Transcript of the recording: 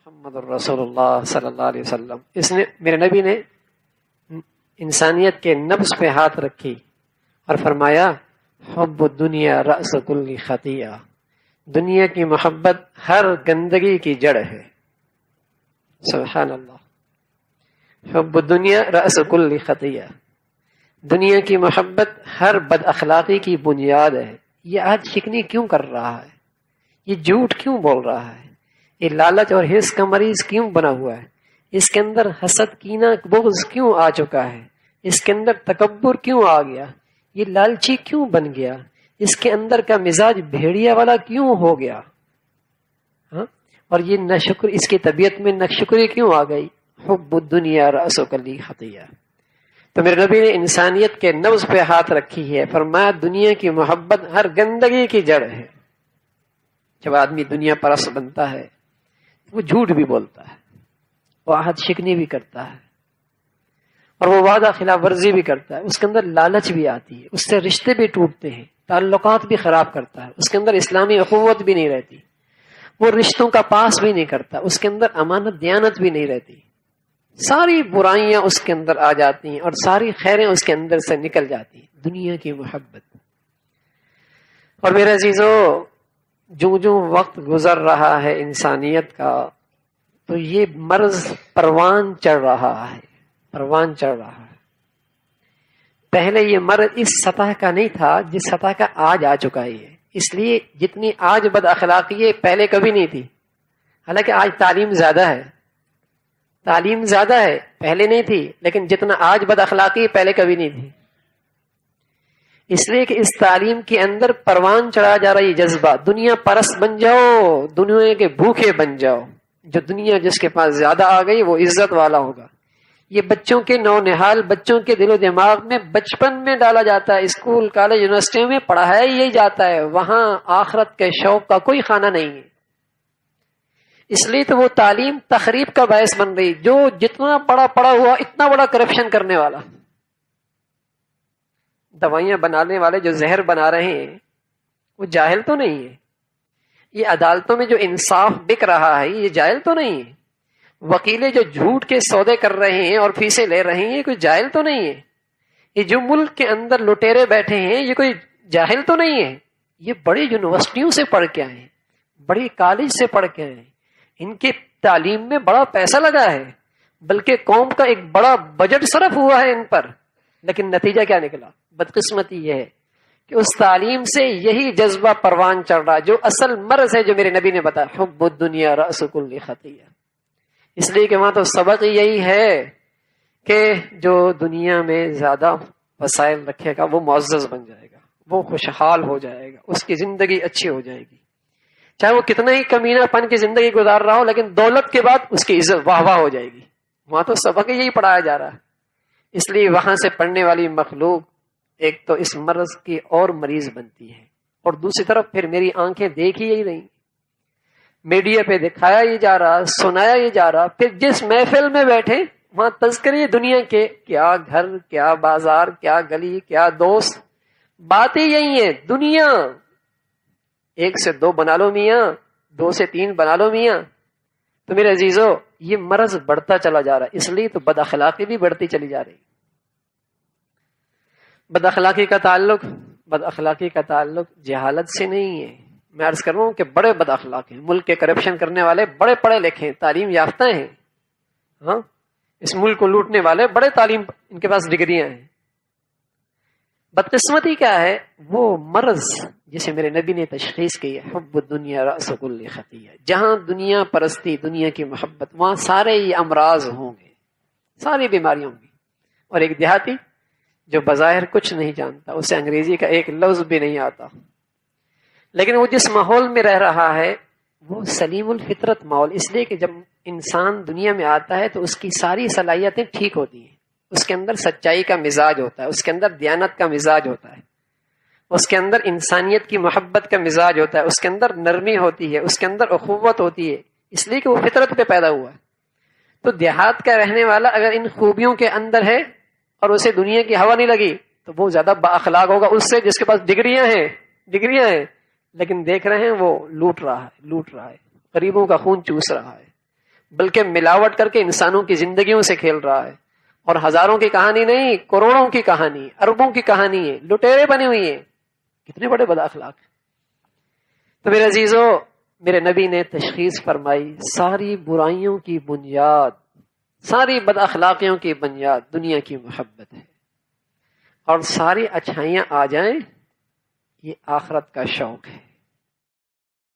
محمد الرسول اللہ صلی اللہ علیہ وسلم، اس نے میرے نبی نے انسانیت کے نبض پہ ہاتھ رکھی اور فرمایا حب الدنیا رأس کل خطیہ، دنیا کی محبت ہر گندگی کی جڑ ہے۔ سبحان اللہ، حب الدنیا رأس کل خطیہ، دنیا کی محبت ہر بد اخلاقی کی بنیاد ہے۔ یہ آج شکنی کیوں کر رہا ہے؟ یہ جھوٹ کیوں بول رہا ہے؟ یہ لالچ اور حرص کا مریض کیوں بنا ہوا ہے؟ اس کے اندر حسد، کینہ، بغض کیوں آ چکا ہے؟ اس کے اندر تکبر کیوں آ گیا؟ یہ لالچی کیوں بن گیا؟ اس کے اندر کا مزاج بھیڑیا والا کیوں ہو گیا؟ اور یہ ناشکر، اس کی طبیعت میں ناشکری کیوں آ گئی؟ حب الدنیا رأس کل خطیہ۔ تو میرے نبی نے انسانیت کے نبض پہ ہاتھ رکھی ہے، فرمایا دنیا کی محبت ہر گندگی کی جڑ ہے۔ جب آدمی دنیا پرست بنتا ہے وہ جھوٹ بھی بولتا ہے، وہ عہد شکنی بھی کرتا ہے، اور وہ وعدہ خلاف ورزی بھی کرتا ہے، اس کے اندر لالچ بھی آتی ہے، اس سے رشتے بھی ٹوٹتے ہیں، تعلقات بھی خراب کرتا ہے، اس کے اندر اسلامی اخوت بھی نہیں رہتی، وہ رشتوں کا پاس بھی نہیں کرتا، اس کے اندر امانت دیانت بھی نہیں رہتی، ساری برائیاں اس کے اندر آ جاتی ہیں اور ساری خیریں اس کے اندر سے نکل جاتی ہیں۔ دنیا کی محبت۔ اور میرے عزیزو، جو وقت گزر رہا ہے انسانیت کا، تو یہ مرض پروان چڑھ رہا ہے، پروان چڑھ رہا ہے۔ پہلے یہ مرض اس سطح کا نہیں تھا جس سطح کا آج آ چکا ہے، اس لیے جتنی آج بد اخلاقی ہے پہلے کبھی نہیں تھی۔ حالانکہ آج تعلیم زیادہ ہے، تعلیم زیادہ ہے، پہلے نہیں تھی، لیکن جتنا آج بد اخلاقی پہلے کبھی نہیں تھی، اس لیے کہ اس تعلیم کے اندر پروان چڑھا جا رہا ہے جذبہ، دنیا پرست بن جاؤ، دنیا کے بھوکے بن جاؤ، جو دنیا جس کے پاس زیادہ آ گئی وہ عزت والا ہوگا۔ یہ بچوں کے نونہال، بچوں کے دل و دماغ میں بچپن میں ڈالا جاتا ہے، اسکول، کالج، یونیورسٹی میں پڑھایا یہی جاتا ہے، وہاں آخرت کے شوق کا کوئی خانہ نہیں ہے۔ اس لیے تو وہ تعلیم تخریب کا باعث بن رہی، جو جتنا پڑھا ہوا اتنا بڑا کرپشن کرنے والا، دوائیاں بنانے والے جو زہر بنا رہے ہیں وہ جاہل تو نہیں ہے، یہ عدالتوں میں جو انصاف بک رہا ہے یہ جاہل تو نہیں ہے، وکیلے جو جھوٹ کے سودے کر رہے ہیں اور فیسیں لے رہے ہیں یہ کوئی جاہل تو نہیں ہے، یہ جو ملک کے اندر لٹیرے بیٹھے ہیں یہ کوئی جاہل تو نہیں ہے، یہ بڑی یونیورسٹیوں سے پڑھ کے آئے ہیں، بڑی کالج سے پڑھ کے آئے ہیں، ان کی تعلیم میں بڑا پیسہ لگا ہے، بلکہ قوم کا ایک بڑا بجٹ صرف ہوا ہے ان پر، لیکن نتیجہ کیا نکلا؟ بدقسمتی یہ ہے کہ اس تعلیم سے یہی جذبہ پروان چڑھ رہا جو اصل مرض ہے، جو میرے نبی نے بتایا حب الدنیا رأس کل خطیہ۔ اس لیے کہ وہاں تو سبق یہی ہے کہ جو دنیا میں زیادہ وسائل رکھے گا وہ معزز بن جائے گا، وہ خوشحال ہو جائے گا، اس کی زندگی اچھی ہو جائے گی، چاہے وہ کتنا ہی کمینہ پن کی زندگی گزار رہا ہو، لیکن دولت کے بعد اس کی عزت واہ واہ ہو جائے گی۔ وہاں تو سبق یہی پڑھایا جا رہا ہے، اس لیے وہاں سے پڑھنے والی مخلوق ایک تو اس مرض کی اور مریض بنتی ہے، اور دوسری طرف پھر میری آنکھیں دیکھ ہی رہی، میڈیا پہ دکھایا ہی جا رہا، سنایا ہی جا رہا، پھر جس محفل میں بیٹھے وہاں تذکرے دنیا کے، کیا گھر، کیا بازار، کیا گلی، کیا دوست، باتیں یہی ہیں، دنیا 1 سے 2 بنا لو میاں، 2 سے 3 بنا لو میاں۔ تو میرے عزیزو، یہ مرض بڑھتا چلا جا رہا ہے، اس لیے تو بد اخلاقی بھی بڑھتی چلی جا رہی۔ بد اخلاقی کا تعلق جہالت سے نہیں ہے، میں عرض کر رہا ہوں کہ بڑے بد اخلاق ہیں، ملک کے کرپشن کرنے والے بڑے پڑھے لکھے ہیں، تعلیم یافتہ ہیں، ہاں، اس ملک کو لوٹنے والے بڑے تعلیم، ان کے پاس ڈگریاں ہیں۔ بدقسمتی کیا ہے؟ وہ مرض جسے میرے نبی نے تشخیص کی ہے حب الدنیا رأس کل خطیہ، جہاں دنیا پرستی، دنیا کی محبت، وہاں سارے یہ امراض ہوں گے، ساری بیماریاں ہوں گی۔ اور ایک دیہاتی جو بظاہر کچھ نہیں جانتا، اسے انگریزی کا ایک لفظ بھی نہیں آتا، لیکن وہ جس ماحول میں رہ رہا ہے وہ سلیم الفطرت ماحول، اس لیے کہ جب انسان دنیا میں آتا ہے تو اس کی ساری صلاحیتیں ٹھیک ہوتی ہیں، اس کے اندر سچائی کا مزاج ہوتا ہے، اس کے اندر دیانت کا مزاج ہوتا ہے، اس کے اندر انسانیت کی محبت کا مزاج ہوتا ہے، اس کے اندر نرمی ہوتی ہے، اس کے اندر اخوت ہوتی ہے، اس لیے کہ وہ فطرت پہ پیدا ہوا ہے۔ تو دیہات کا رہنے والا اگر ان خوبیوں کے اندر ہے اور اسے دنیا کی ہوا نہیں لگی تو وہ زیادہ با اخلاق ہوگا اس سے جس کے پاس ڈگریاں ہیں، لیکن دیکھ رہے ہیں وہ لوٹ رہا ہے، غریبوں کا خون چوس رہا ہے، بلکہ ملاوٹ کر کے انسانوں کی زندگیوں سے کھیل رہا ہے. اور ہزاروں کی کہانی نہیں، کروڑوں کی کہانی، اربوں کی کہانی ہے. لٹیرے بنے ہوئی ہیں، کتنے بڑے بد اخلاق. تو میرے عزیزو، میرے نبی نے تشخیص فرمائی ساری برائیوں کی بنیاد، ساری بد اخلاقیوں کی بنیاد دنیا کی محبت ہے، اور ساری اچھائیاں آ جائیں یہ آخرت کا شوق ہے.